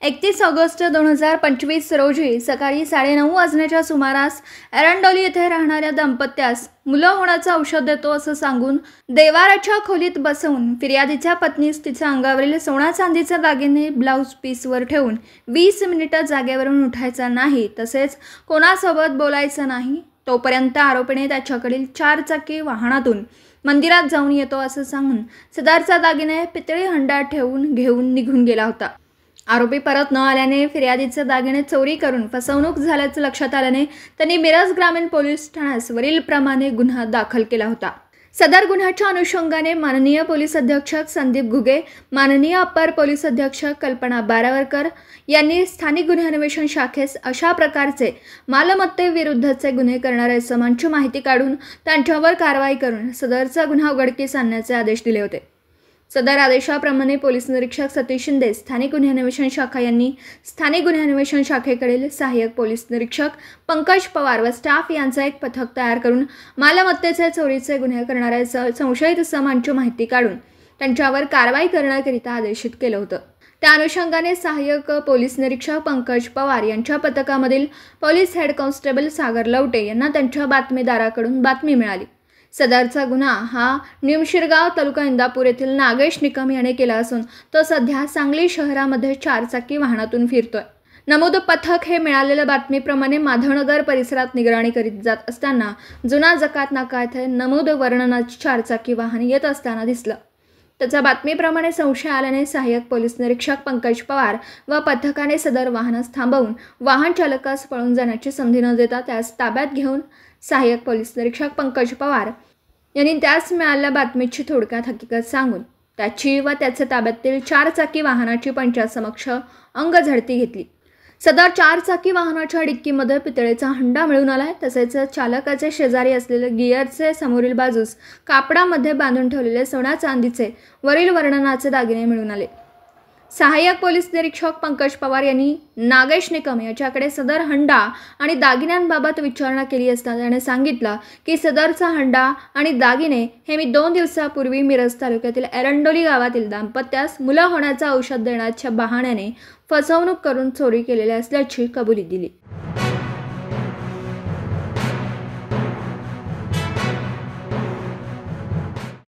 31 August 2025 रोजी सकाळी 9:30 वाजण्याच्या सुमारास एरंडोली येथे राहणाऱ्या दाम्पत्यास मुलं होण्याचं औषध देतो असं सांगून देवाराच्या खोलीत बसवून फिर्यादीच्या पत्नीस तिच्या अंगावरील सोना चांदीचे दागिने ब्लाउज पीसवर ठेवून 20 मिनिटं जागेवरून उठायचं नाही, तसेच कोणासोबत बोलायचं नाही तोपर्यंत आरोपीने त्याच्याकडील 4 चाकी वाहनातून मंदिरात जाऊन येतो असं सांगून सदरचा दागिने पितळी हंड्यात ठेवून घेऊन निघून गेला होता। आरोपी परत न आल्याने फिर्यादीचे दागिने चोरी करून फसवणूक झाल्याचं लक्षात आल्याने त्यांनी मिरज ग्रामीण पोलीस ठाण्यास वरीलप्रमाणे गुन्हा दाखल केला होता। सदर गुन्ह्याच्या अनुषंगाने माननीय पोलीस अधीक्षक संदीप घुगे, माननीय अप्पर पोलीस अधीक्षक कल्पना बारावरकर यांनी स्थानिक गुन्हे अन्वेषण शाखेस अशा प्रकारचे मालमत्तेविरुद्धचे गुन्हे करणाऱ्या इसमांची माहिती काढून त्यांच्यावर कारवाई करून सदरचा गुन्हा उघडकीस आणण्याचे आदेश दिले होते। सदर आदेशाप्रमाणे पोलीस निरीक्षक सतीश शिंदे, स्थानिक गुन्हे अन्वेषण शाखा यांनी स्थानिक गुन्हे अन्वेषण शाखेकडील सहाय्यक पोलीस निरीक्षक पंकज पवार व स्टाफ यांचा एक पथक तयार करून मालमत्तेचे चोरीचे गुन्हे करणाऱ्या संशयित इसमांची माहिती काढून त्यांच्यावर कारवाई करण्याकरिता आदेशित केलं होतं। त्या अनुषंगाने सहाय्यक पोलीस निरीक्षक पंकज पवार यांच्या पथकामधील पोलीस हेड कॉन्स्टेबल सागर लवटे यांना त्यांच्या बातमीदाराकडून बातमी मिळाली। सदरचा गुन्हा हा निमशिरगाव तालुका इंदापूर येथील नागेश निकम याने केला असून तो सध्या सांगली शहरामध्ये 4 चाकी वाहनातून फिरतोय। नमूद पथक हे मिळालेल्या बातमीप्रमाणे माधवनगर परिसरात निगराणी करीत जात असताना जुना जकात नाका येथे नमूद वर्णनाची 4 चाकी वाहन येत असताना दिसलं। त्याच्या बातमीप्रमाणे संशय आल्याने सहाय्यक पोलीस निरीक्षक पंकज पवार व पथकाने सदर वाहनास थांबवून वाहन चालकास पळून जाण्याची संधी न देता त्यास ताब्यात घेऊन सहाय्यक पोलीस निरीक्षक पंकज पवार यांनी त्यास मिळालेल्या बातमीची थोडक्यात हकीकत सांगून त्याची व त्याचे ताब्यातील 4 चाकी वाहनाची पंचासमक्ष अंगझडती घेतली। सदर 4 चाकी वाहनाच्या डिक्कीमध्ये पितळेचा हंडा मिळून आलाय, तसेच चालकाचे शेजारी असलेले गिअरचे समोरील बाजूस कापडामध्ये बांधून ठेवलेले सोन्या चांदीचे वरील वर्णनाचे दागिने मिळून आले। सहाय्यक पोलीस निरीक्षक पंकज पवार यांनी नागेश निकम याच्याकडे सदर हंडा आणि दागिन्यांबाबत विचारणा केली असता त्याने सांगितलं की सदरचा हंडा आणि दागिने हे मी 2 दिवसापूर्वी मिरज तालुक्यातील एरंडोली गावातील दाम्पत्यास मुलं होण्याचं औषध देण्याच्या बहाण्याने फसवणूक करून चोरी केलेली असल्याची कबुली दिली।